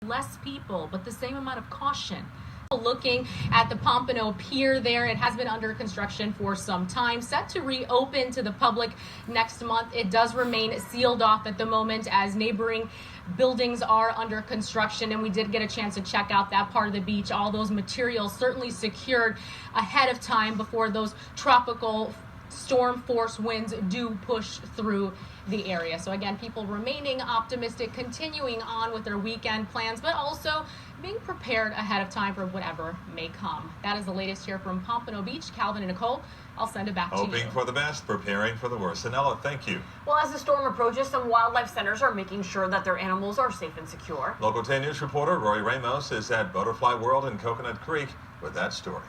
less people, but the same amount of caution. Looking at the Pompano Pier there, it has been under construction for some time, set to reopen to the public next month. It does remain sealed off at the moment as neighboring buildings are under construction, and we did get a chance to check out that part of the beach. All those materials certainly secured ahead of time before those tropical storm force winds do push through the area. So again, people remaining optimistic, continuing on with their weekend plans, but also being prepared ahead of time for whatever may come. That is the latest here from Pompano Beach. Calvin and Nicole, I'll send it back to you. Hoping for the best, preparing for the worst. Anella, thank you. Well, as the storm approaches, some wildlife centers are making sure that their animals are safe and secure. Local 10 News reporter Roy Ramos is at Butterfly World in Coconut Creek with that story.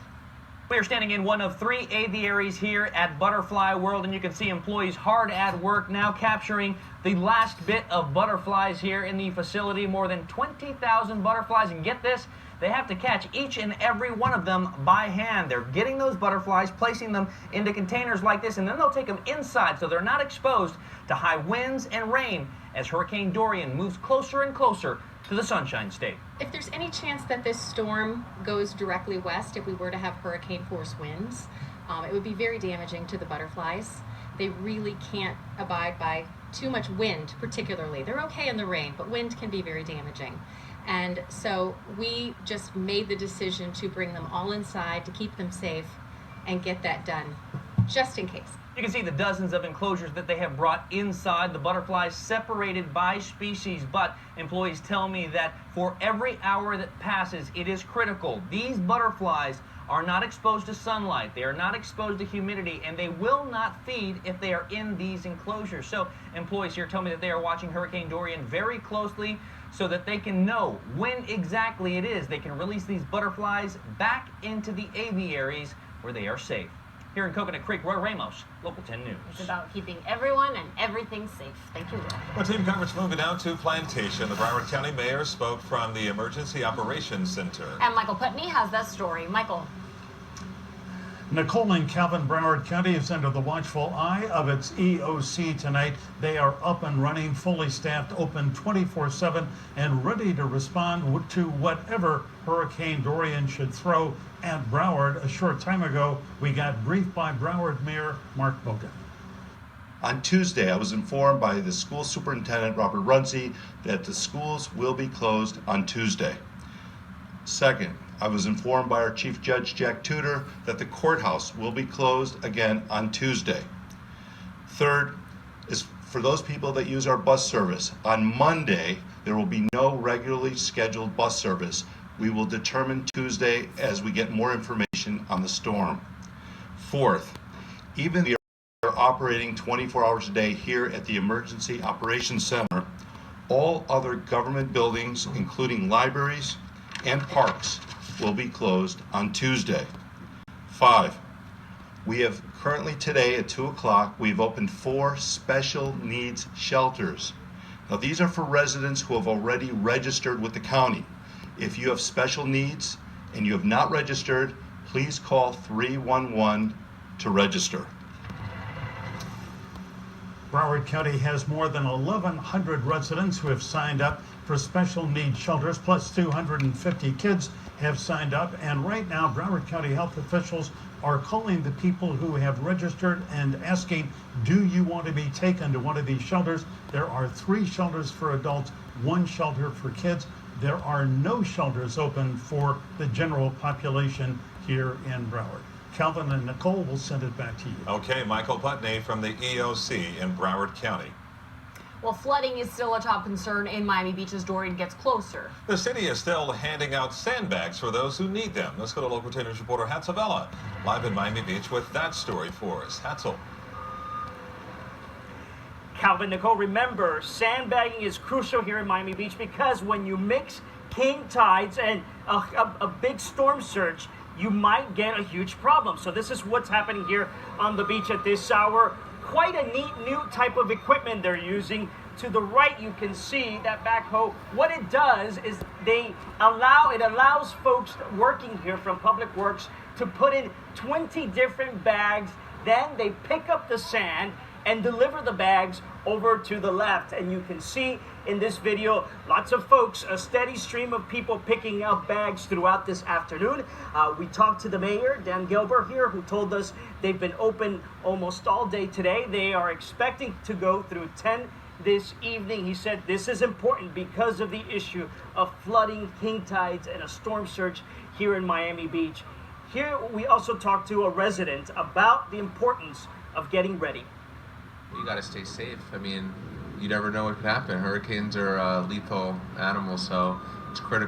We are standing in one of 3 aviaries here at Butterfly World, and you can see employees hard at work now capturing the last bit of butterflies here in the facility. More than 20,000 butterflies, and get this, they have to catch each and every one of them by hand. They're getting those butterflies, placing them into containers like this, and then they'll take them inside so they're not exposed to high winds and rain as Hurricane Dorian moves closer and closer to the Sunshine State. If there's any chance that this storm goes directly west, if we were to have hurricane force winds, it would be very damaging to the butterflies. They really can't abide by too much wind, particularly. They're okay in the rain, but wind can be very damaging. And so we just made the decision to bring them all inside to keep them safe and get that done, just in case. You can see the dozens of enclosures that they have brought inside, the butterflies separated by species, but employees tell me that for every hour that passes, it is critical. These butterflies are not exposed to sunlight, they are not exposed to humidity, and they will not feed if they are in these enclosures. So employees here tell me that they are watching Hurricane Dorian very closely so that they can know when exactly it is they can release these butterflies back into the aviaries where they are safe. Here in Coconut Creek, Roy Ramos, Local 10 News. It's about keeping everyone and everything safe. Thank you, Roy. Well, team coverage moving down to Plantation. The Broward County Mayor spoke from the Emergency Operations Center. And Michael Putney has that story. Michael. Nicole and Calvin, Broward County is under the watchful eye of its EOC tonight. They are up and running, fully staffed, open 24/7, and ready to respond to whatever Hurricane Dorian should throw at Broward. A short time ago, we got briefed by Broward Mayor Mark Bogan. On Tuesday, I was informed by the school superintendent, Robert Runcie, that the schools will be closed on Tuesday. Second, I was informed by our Chief Judge, Jack Tudor, that the courthouse will be closed again on Tuesday. Third is for those people that use our bus service. On Monday, there will be no regularly scheduled bus service. We will determine Tuesday as we get more information on the storm. Fourth, even we are operating 24 hours a day here at the Emergency Operations Center, all other government buildings, including libraries and parks, will be closed on Tuesday. 5, we have currently today at 2 o'clock, we've opened 4 special needs shelters. Now these are for residents who have already registered with the county. If you have special needs and you have not registered, please call 311 to register. Broward County has more than 1,100 residents who have signed up for special needs shelters, plus 250 kids have signed up. And right now, Broward County health officials are calling the people who have registered and asking, do you want to be taken to one of these shelters? There are 3 shelters for adults, 1 shelter for kids. There are no shelters open for the general population here in Broward. Calvin and Nicole will send it back to you. Okay, Michael Putney from the EOC in Broward County. Well, flooding is still a top concern in Miami Beach as Dorian gets closer. The city is still handing out sandbags for those who need them. Let's go to Local 10 News reporter Hatzel Vela, live in Miami Beach with that story for us. Hatzel. Calvin, Nicole, remember, sandbagging is crucial here in Miami Beach because when you mix king tides and a big storm surge, you might get a huge problem. So this is what's happening here on the beach at this hour. Quite a neat new type of equipment they're using. To the right, you can see that backhoe. What it does is it allows folks working here from Public Works to put in 20 different bags. Then they pick up the sand and deliver the bags over to the left. And you can see in this video lots of folks, a steady stream of people picking up bags throughout this afternoon. We talked to the mayor, Dan Gilbert here, who told us they've been open almost all day today. They are expecting to go through 10 this evening. He said this is important because of the issue of flooding, king tides, and a storm surge here in Miami Beach. Here we also talked to a resident about the importance of getting ready. You got to stay safe. I mean, you never know what could happen. Hurricanes are lethal animals, so it's critical.